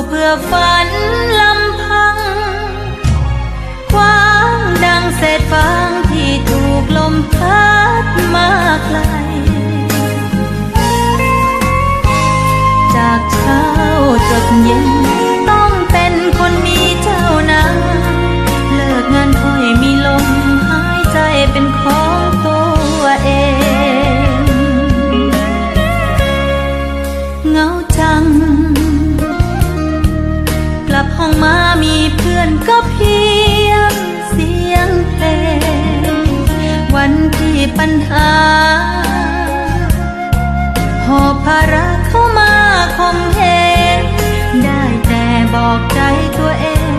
เพื่อฝันลำพังคว้างดังเศษฟางที่ถูกลมพัดมาไกลจากเช้าจดเย็นต้องเป็นคนมีเจ้านายเลิกงานค่อยมีลมหายใจเป็นของตัวเองเหงาจังกลับห้องมามีเพื่อนก็เพียงเสียงเพลงวันที่ปัญหาหอบภาระเข้ามาคมเหงได้แต่บอกใจตัวเอง